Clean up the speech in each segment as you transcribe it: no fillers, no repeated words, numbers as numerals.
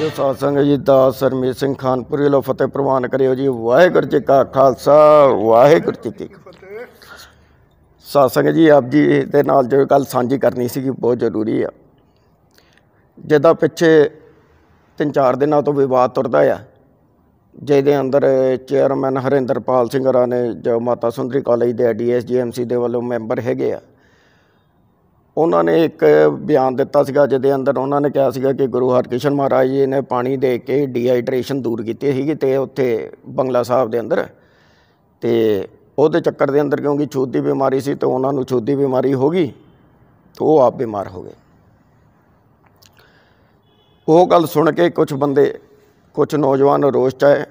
जो साध संगत जी दास सरमीत सिंह खानपुरी लो फतेह प्रवान करियो जी। वाहिगुरू जी का खालसा वाहिगुरू जी की फतेह। साध संगत जी आप जी दे नाल जो गल सांझी करनी सी बहुत जरूरी है। जिदा पिछे 3-4 दिनों तो विवाद तुरदा है जिहदे अंदर चेयरमैन हरिंदरपाल सिंह हरां ने जो माता सुंदरी कॉलेज के DSGMC दे वालों मैंबर हैगे आ, उन्होंने एक बयान दिता सीगा जिहदे अंदर उन्होंने कहा सीगा कि गुरु हरकृष्ण महाराज जी ने पानी दे के डिहाइड्रेशन दूर की सीगी ते उत्थे बंगला साहब के अंदर ते उहदे चक्कर के अंदर क्योंकि छूत की बीमारी सी तो उन्होंने छूत की बीमारी हो गई तो वो आप बीमार हो गए। वो गल सुन के कुछ बंदे कुछ नौजवान रोष च आए,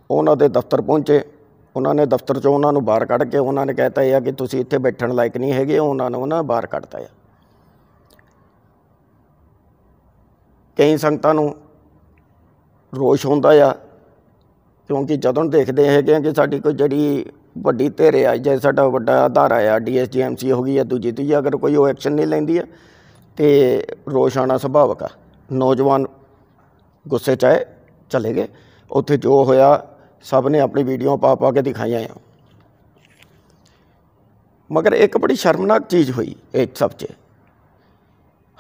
उन्होंने दफ्तर पहुँचे, उन्होंने दफ्तर चों उन्होंने बाहर कढ़ के उन्होंने कहता है कि तुसीं इत्थे बैठण लायक नहीं हैगे, उन्होंने बाहर कढ़ता है। कई संगतां नूं रोष हुंदा आ क्योंकि जदों देखते हैं कि साडी कोई जिहड़ी वड्डी धिर आ जे साडा वड्डा अधारा आ DSGMC हो गई है दूजी तीजी, अगर कोई वो एक्शन नहीं लैंदी है तो रोष आना सुभाविक आ। नौजवान गुस्से च आए चले गए, उत्थे जो होया सब ने अपनी वीडियो पा पा के दिखाई हैं। मगर एक बड़ी शर्मनाक चीज़ हुई एक सब च,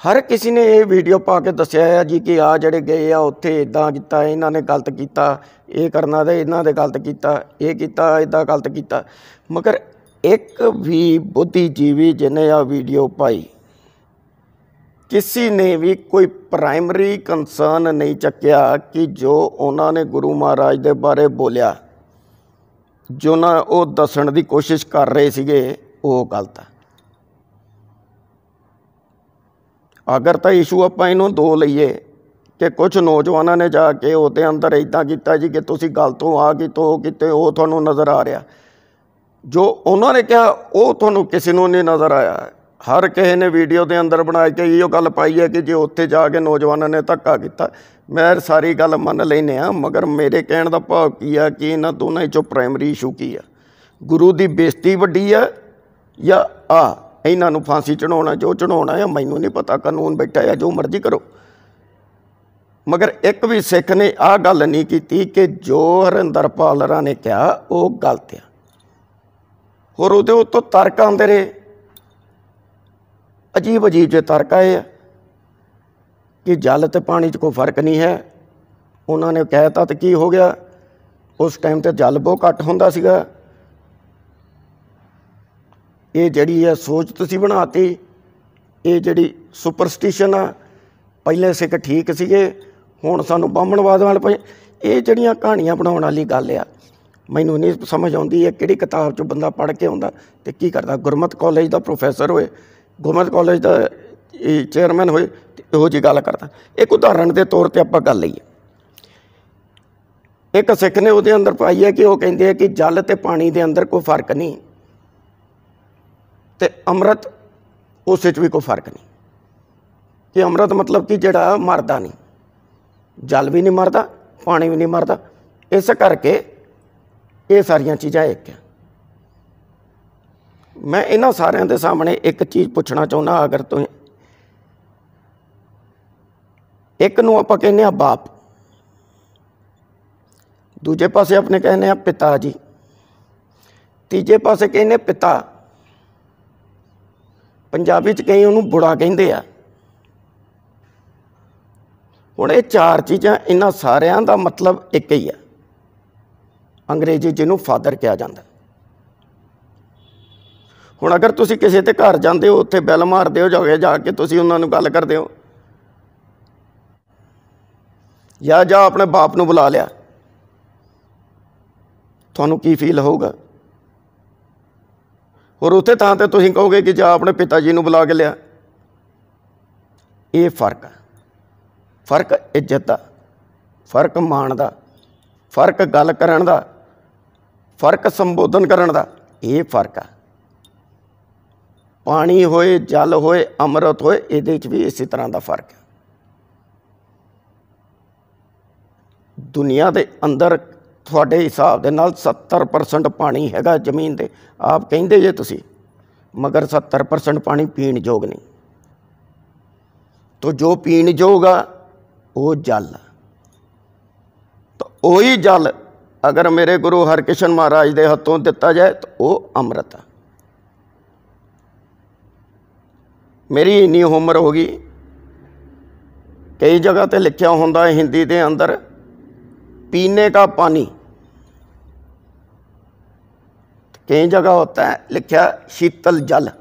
हर किसी ने ये वीडियो पा के दस्या है जी कि आ जड़े गए आ उत्थे इदां कीता, इन्हां ने गलत कीता, ये करना ते इन्हां ने गलत कीता, ये कीता इदां गलत कीता। मगर एक भी बुद्धिजीवी जिन्हें आ वीडियो पाई किसी ने भी कोई प्राइमरी कंसर्न नहीं चक्या कि जो उन्होंने गुरु महाराज के बारे बोलिया जो ना वो दसन की कोशिश कर रहे सीगे वो गलत है। अगर तो इशू आप इनू दो लीए कि कुछ नौजवानों ने जाके उसके अंदर इदा किया जी कि तुसी गलत हो आ कि तो किते वो थानू नज़र आ रहा, जो उन्होंने कहा वो थानू किसी को नहीं नज़र आया। हर किसी ने वीडियो के अंदर बना के इो गल पाई है कि जो उत्थे जाके नौजवानों ने धक्का किया। मैं सारी गल मन लेने मगर मेरे कहने का भाव की है कि इन्होंने दोनों चो प्राइमरी इशू की है, गुरु की बेइज्जती वड्डी है या इन्हों फांसी चढ़ाना जो चढ़ाना है मैनू नहीं पता, कानून बैठा है जो मर्जी करो। मगर एक भी सिख ने आ गल नहीं की कि जो हरिंदरपाल हरां ने कहा वो गलत है। होर उहदे उत्तों तर्क आते रहे, अजीब अजीब जो तर्क आए कि जल तो पानी च कोई फर्क नहीं है। उन्होंने कहता तो की हो गया, उस टाइम तो जल बहुत घट होंदा सीगा। ये जिहड़ी है सोच तुसीं बनाती, ये जिहड़ी सुपरस्टिशन आ, पहले सिख ठीक सीगे हुण सानू बामणवाद वाल पे। ये जिहड़ियां कहानियां बनाउण वाली गल आ मैनू नहीं समझ आउंदी है किहड़ी किताब चों बंदा पढ़ के आउंदा ते की करदा। गुरमत कॉलेज का प्रोफैसर होए, गुरमत कॉलेज का चेयरमैन होए इहो जी गल करदा। एक उदाहरण के तौर पर आपां गल लईए, एक सिख ने उहदे अंदर पाई है कि वो कहिंदे है कि जल ते पानी दे अंदर कोई फर्क नहीं ते अमृत उस भी कोई फर्क नहीं, कि अमृत मतलब कि जिहड़ा मरदा नहीं, जल भी नहीं मरदा पानी भी नहीं मरदा। इस करके ये सारियां चीज़ां एक है। मैं इन्हां सारिਆਂ ਦੇ सामने एक चीज़ पूछना चाहुंदा, अगर तुम एक नूं आपां कहने बाप, दूजे पासे अपने कहने पिता जी, तीजे पासे कहने पिता, पंजाबी च कई उन्होंने बुढ़ा कहिंदे आ। हुण ये चार चीज़ां इन्हां सारिਆਂ दा मतलब एक ही है, अंग्रेजी जिन्हों फादर कहा जाता। हुण अगर तुसीं किसी के घर जाते हो उत्थे बैल मारते हो जाके तुसीं उन्होंने गल करते हो या जा अपने बाप नूं बुला लिया, तुहानूं की फील होगा? और उत्थे थां ते तुसीं कहोगे कि जा अपने पिता जी नूं बुला के लिया। ये फर्क है, फर्क इज्जत का, फर्क मान का, फर्क गल करन दा, फर्क संबोधन करन दा, ये फर्क है। पानी होए जल होए अमृत होए इहदे च भी इसी तरह का फर्क है। दुनिया के अंदर थोड़े हिसाब के नाल 70% पानी हैगा जमीन दे, आप कहिंदे जे तुसीं, मगर 70% पानी पीण जोग नहीं। तो जो पीण जोग आ वो जल। तो वही जल अगर मेरे गुरु हरकृष्ण महाराज के हथों दिता जाए तो वो अमृत। मेरी इन्नी उम्र हो गई, कई जगह ते लिखा होंदा हिंदी के अंदर पीने का पानी, कई जगह होता है लिखा शीतल जल।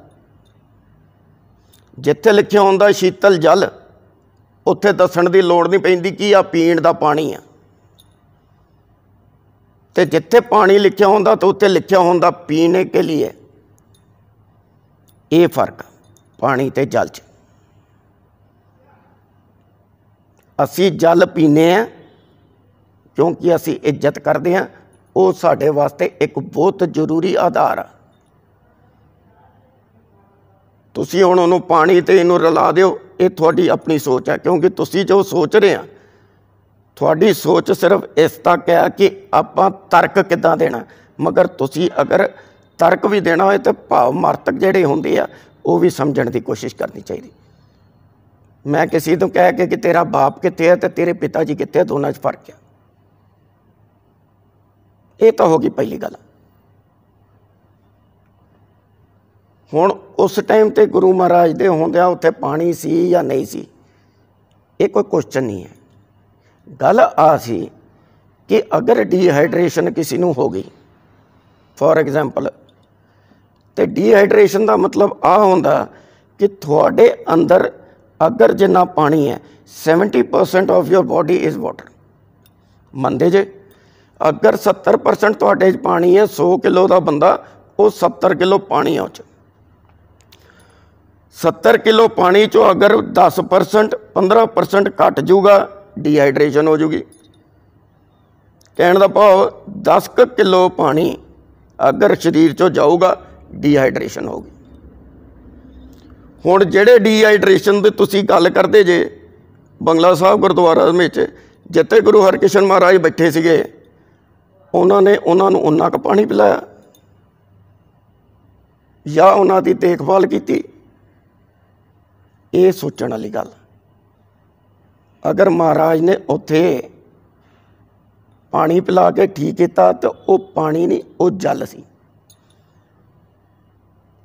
जिथे लिखा होंदा शीतल जल उत्थे दसण की लोड़ नहीं पैंदी कि आ पीण का पानी आ, ते जिथे पानी लिखा होंदा तो उत्थे लिखा होंदा पीने के लिए। ये फर्क पानी ते जल च। असी जल पीने हैं क्योंकि असी इज्जत करते हैं, वो साढ़े वास्ते एक बहुत जरूरी आधार आ। तुसी हुण उहनूं पानी ते इहनूं रला दिओ, ये तुहाडी अपनी सोच है, क्योंकि तुसी जो सोच रहे हैं थोड़ी सोच सिर्फ इस तक है कि आपां तर्क किद्दां देना। मगर तुसी अगर तर्क भी देना होए तो भाव मार्तक जिहड़े हुंदे आ वो भी समझण की कोशिश करनी चाहिए। मैं किसी तो कह के कि तेरा बाप कित्थे है ते तेरे पिता जी कित्थे, दोनों च फर्क है। ये तो होगी पहली गल। हुण उस टाइम ते गुरु महाराज दे होंदिया उत्थे पानी सी या नहीं सी, ये कोई क्वेश्चन नहीं है। गल आ सी कि अगर डिहाइड्रेशन किसी नूं हो गई फॉर एग्जाम्पल, तो डिहाइड्रेशन का मतलब आ होंदा कि थोड़े अंदर अगर जिन्ना पानी है 70% of your body is water. मनदे जे अगर 70% थोड़े पानी है, 100 किलो का बंदा वो 70 किलो पानी है, 70 किलो पानी चो अगर 10% 15% घट जूगा डिहाइड्रेशन हो जूगी। कहने का भाव 10 किलो पानी अगर शरीर चो जाऊगा डिहाइड्रेशन होगी। हुण जिहड़े डिहाइड्रेशन की तुसीं गल करदे जे, बंगला साहब गुरुद्वारा में जिथे गुरु हरकृष्ण महाराज बैठे सीगे, उन्होंने उन्होंने उन्ना क पानी पिलाया या उन्हों की देखभाल की? ये सोचण वाली गल। अगर महाराज ने उत्थे पानी पिला के ठीक किया तो वो पानी नहीं, वो जल सी।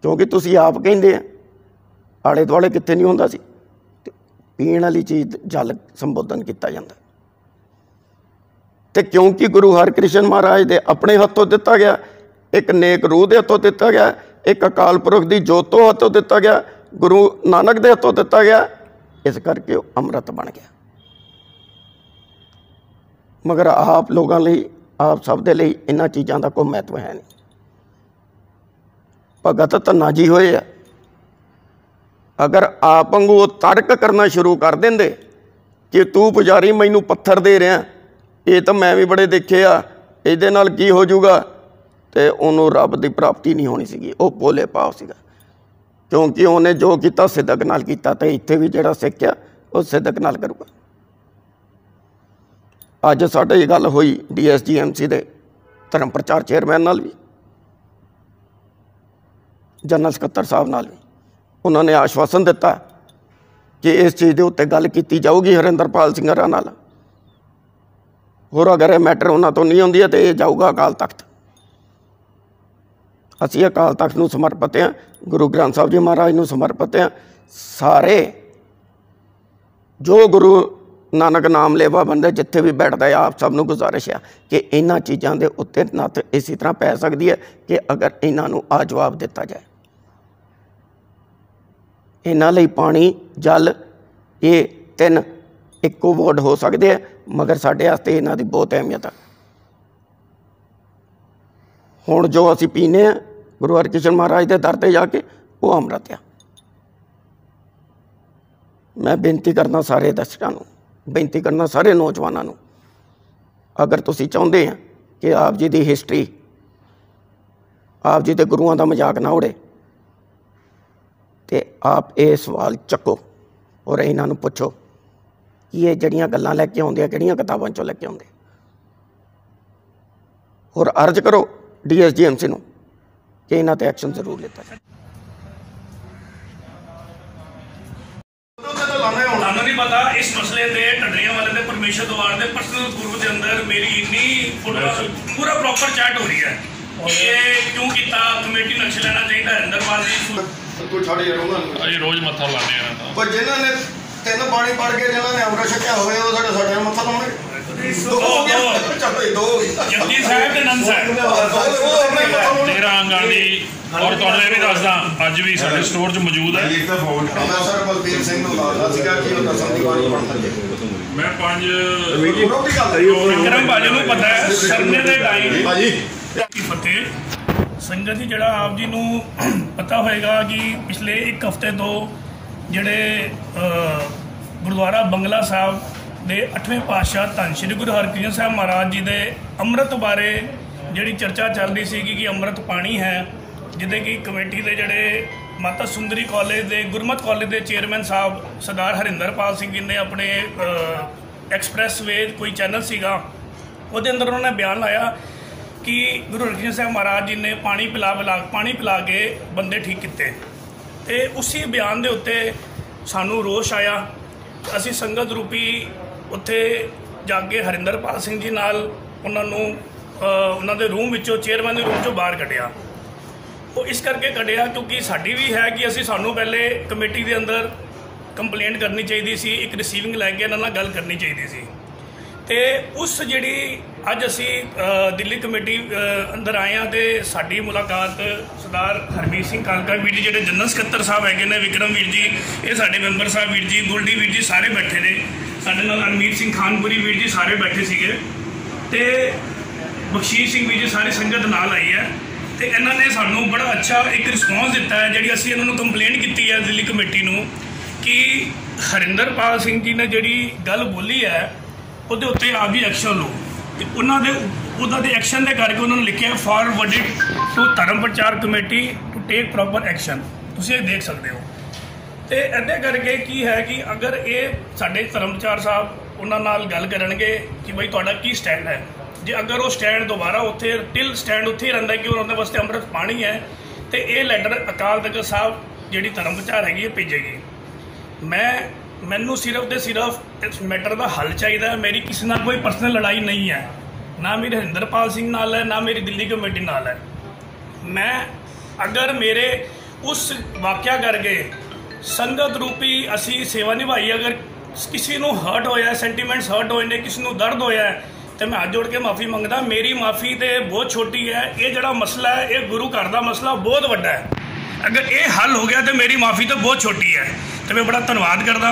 क्योंकि तुसीं आप कहिंदे आले दुआले कित्थे नहीं हुंदा सी, पीण वाली चीज़ जल संबोधन किया जाता। तो क्योंकि गुरु हरकृष्ण महाराज दे अपने हथों दिता गया, एक नेक रूह के हथों दिता गया, एक अकाल पुरख की जोत तो हथों दिता गया, गुरु नानक के हथों दिता गया, इस करके अमृत बन गया। मगर आप लोगों लिए, आप सब दे लिए इन्हां चीज़ों का कोई महत्व है नहीं। भगत धन्ना जी होए आ, अगर आप वांगू तर्क करना शुरू कर देंदे कि तू पुजारी मैनू पत्थर दे रहा, ये तो मैं भी बड़े देखे आ, इहदे नाल की हो जूगा, तो उन्होंने रब की प्राप्ति नहीं होनी सी। वो भोले भाव सीगा, क्योंकि उन्हें जो किया सिदक नाल कीता, तो इत्थे भी जिहड़ा सिक्ख्या वो सिदक नाल करूगा। अज साडी गल हुई DSGMC के धर्म प्रचार चेयरमैन नाल भी, जनरल सकत्तर साहब नाल भी। उन्होंने आश्वासन दिता कि इस चीज़ के उत्ते गल की जाऊगी हरिंदरपाल सिंह हरां नाल, होर अगर यह मैटर उन्होंने तो नहीं आती है तो यह जाऊगा अकाल तख्त। असी अकाल तख्त नूं समर्पित हैं, गुरु ग्रंथ साहब जी महाराज नूं समर्पित हैं। सारे जो गुरु नानक नाम लेवा बंदे जिथे भी बैठता है, आप सब नूं गुजारिश है कि इन्हां चीज़ों के उत्ते नत्थ इसी तरह पै सकती है कि अगर इन्हां नूं आ जवाब दिता जाए। इन्हां लई पानी जल ये तीन इक्को वर्ड हो सकते हैं, मगर साढ़े वास्ते इन्हां दी बहुत अहमियत है। हुण जो असी पीने हैं गुरु हरकृष्ण महाराज के दर ते जाके, वो अमृत आ। मैं बेनती करना सारे दर्शकों नूं, बेनती करना सारे नौजवानों नूं, अगर तुसीं चाहुंदे हैं कि आप जी की हिस्टरी, आप जी के गुरुआं का मजाक ना उड़े, तो आप ये सवाल चको और इन्हां नूं पुछो कि ये जड़ियां गल्लां लैके आउंदे किहड़ियां किताबां चों लैके आउंदे, और अर्ज करो DSGMC नूं कि इन्हां ते एक्शन जरूर लिता जाए। पता इस मसले के ढड्डियां वाले दे परमेश्वर द्वार के पर्सनल ग्रुप के अंदर मेरी इन्नी पूरा प्रॉपर चैट हो रही है ये क्यों किया कमेटी नक्श लेना चाहिए हरिंदरपाल जी ਕੋਈ ਛੱਡ ਯਾਰ ਉਹਨਾਂ ਨੂੰ ਅਸੀਂ ਰੋਜ਼ ਮੱਥਾ ਲਾਉਂਦੇ ਆ ਨਾ ਪਰ ਜਿਨ੍ਹਾਂ ਨੇ ਤਿੰਨ ਪਾਣੀ ਪੜ ਕੇ ਜਿਨ੍ਹਾਂ ਨੇ ਅੰਮ੍ਰਿਤ ਛਕਿਆ ਹੋਵੇ ਉਹ ਸਾਡੇ ਨੂੰ ਮੱਥਾ ਲਾਉਣਗੇ ਜਪਜੀ ਸਾਹਿਬ ਤੇ ਨੰਦ ਸਾਹਿਬ ਤੇਰਾ ਅੰਗਾਣੀ ਔਰ ਤੁਹਾਨੂੰ ਇਹ ਵੀ ਦੱਸਦਾ ਅੱਜ ਵੀ ਸਾਡੇ ਸਟੋਰ 'ਚ ਮੌਜੂਦ ਹੈ ਮੈਂ ਸਰ ਬਲਬੀਰ ਸਿੰਘ ਨੂੰ ਲਾਦਾ ਸੀਗਾ ਕਿ ਉਹ ਦਸਮ ਦੀ ਬਾਣੀ ਪੜ੍ਹਨ ਲੱਗੇ ਮੈਂ 5 ਵਿਕਰਮ ਭਾਜੀ ਨੂੰ ਪਤਾ ਹੈ ਸਰਨੇ ਦੇ ਟਾਈਮ ਭਾਜੀ ਫਤਿਹ ਸੰਗਤ ਜੀ ਜਿਹੜਾ ਆਪ ਜੀ ਨੂੰ ਪਤਾ ਹੋਏਗਾ ਕਿ ਪਿਛਲੇ ਇੱਕ ਹਫ਼ਤੇ ਤੋਂ ਜਿਹੜੇ ਗੁਰਦੁਆਰਾ ਬੰਗਲਾ ਸਾਹਿਬ ਦੇ 8ਵੇਂ ਪਾਤਸ਼ਾਹ ਧੰਨ ਸ਼੍ਰੀ ਗੁਰੂ ਹਰਕ੍ਰਿਸ਼ਨ ਸਾਹਿਬ ਮਹਾਰਾਜ ਜੀ ਦੇ ਅੰਮ੍ਰਿਤ ਬਾਰੇ ਜਿਹੜੀ ਚਰਚਾ ਚੱਲ ਰਹੀ ਸੀ ਕਿ ਅੰਮ੍ਰਿਤ ਪਾਣੀ ਹੈ ਜਿਹਦੇ ਕਿ ਕਮੇਟੀ ਦੇ ਜਿਹੜੇ ਮਾਤਾ ਸੁੰਦਰੀ ਕਾਲਜ ਦੇ ਗੁਰਮਤ ਕਾਲਜ ਦੇ ਚੇਅਰਮੈਨ ਸਾਹਿਬ ਸਰਦਾਰ ਹਰਿੰਦਰਪਾਲ ਸਿੰਘ ਜੀ ਨੇ ਆਪਣੇ ਐਕਸਪ੍ਰੈਸ ਵੇ ਕੋਈ ਚੈਨਲ ਸੀਗਾ ਉਹਦੇ ਅੰਦਰ ਉਹਨਾਂ ਨੇ ਬਿਆਨ ਲਾਇਆ कि गुरु हरकृष्ण साहब महाराज जी ने पानी पिला के बंदे ठीक किए तो उसी बयान के उत्ते सानू रोष आया असी संगत रूपी उत्थे जाके हरिंदरपाल सिंह जी नाल उन्होंने रूम विचों चेयरमैन के रूम चों बाहर कढ़िया वो इस करके कढ़िया क्योंकि साड़ी भी है कि असी सानू पहले कमेटी के अंदर कंप्लेंट करनी चाहिए सी एक रिसीविंग लैके इन्हां नाल गल करनी चाहिए सी तो उस जी अज असी दिल्ली कमेटी अंदर आए हैं तो साड़ी मुलाकात सरदार हरमीत सिंह कालका वीर जी जो जनरल सकत्तर साहब है ने विक्रम वीर जी ये साढ़े मैंबर साहब वीर जी गोल्डी वीर जी सारे बैठे ने साढ़े नाल अरमीत सिंह खानपुरी वीर जी सारे बैठे सीगे तो बख्शीश सिंह वीर जी सारी संगत नाल आई है तो इन्होंने सानू बड़ा अच्छा एक रिस्पॉन्स दिता है जी असी इन्होंने कंप्लेंट की है दिल्ली कमेटी को कि हरिंदरपाल सिंह जी ने जी गल बोली है ਉਹਦੇ ਉੱਤੇ ਆਪ ਜੀ ਐਕਸ਼ਨ ਲਓ ਤੇ ਉਹਨਾਂ ਦੇ ਐਕਸ਼ਨ ਦੇ ਕਰਕੇ ਉਹਨਾਂ ਨੇ ਲਿਖਿਆ ਫਾਰਵਰਡਡ to Dharam Prachar committee to take proper action ਤੁਸੀਂ ਇਹ ਦੇਖ ਸਕਦੇ ਹੋ ਤੇ ਇਹਦੇ ਕਰਕੇ ਕੀ ਹੈ ਕਿ ਅਗਰ ਇਹ ਸਾਡੇ ਧਰਮ ਪ੍ਰਚਾਰ ਸਾਹਿਬ ਉਹਨਾਂ ਨਾਲ ਗੱਲ ਕਰਨਗੇ ਕਿ ਬਈ ਤੁਹਾਡਾ ਕੀ ਸਟੈਂਡ ਹੈ ਜੇ ਅਗਰ ਉਹ ਸਟੈਂਡ ਦੁਬਾਰਾ ਉੱਥੇ ਟਿਲ ਸਟੈਂਡ ਉੱਥੇ ਹੀ ਰਹਿੰਦਾ ਕਿ ਉਹਨਾਂ ਦੇ ਵਾਸਤੇ ਅੰਮ੍ਰਿਤ ਪਾਣੀ ਹੈ ਤੇ ਇਹ ਲੈਟਰ ਅਕਾਲ ਤਖਤ ਸਾਹਿਬ ਜਿਹੜੀ ਧਰਮ ਪ੍ਰਚਾਰ ਹੈਗੀ ਇਹ ਭੇਜੇਗੀ मैनू सिर्फ तो सिर्फ इस मैटर का हल चाहिए मेरी किसी ना कोई पर्सनल लड़ाई नहीं है ना मेरे हरिंदरपाल सिंह नाल है ना मेरी दिल्ली कमेटी नाल है मैं अगर मेरे उस वाक़या करके संगत रूपी असी सेवा निभाई अगर किसी को हर्ट होया सेंटीमेंट्स हर्ट होए ने किसी को दर्द होया तो मैं हाथ जोड़ के माफ़ी मंगदा मेरी माफ़ी तो बहुत छोटी है ये जड़ा मसला है ये गुरु घर का मसला बहुत वड्डा है अगर ये हल हो गया तो मेरी माफ़ी तो बहुत छोटी है तो मैं बड़ा धन्यवाद करदा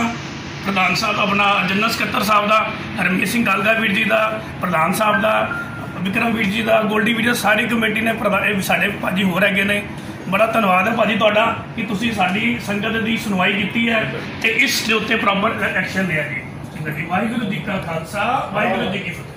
प्रधान साहब अपना जनरल सकत्तर साहब का हरमीत सिंह कालका वीर जी का प्रधान साहब का विक्रम वीर जी का गोल्डी वीर जी सारी कमेटी ने साढ़े भाजी होर है ने बड़ा धन्यवाद है भाजी तुहाडा कि तुसीं साडी संगत की सुनवाई की है तो इस उत्ते प्रॉपर एक्शन लिया जी वाहिगुरू जी का खालसा वाहिगुरू जी की फतेह।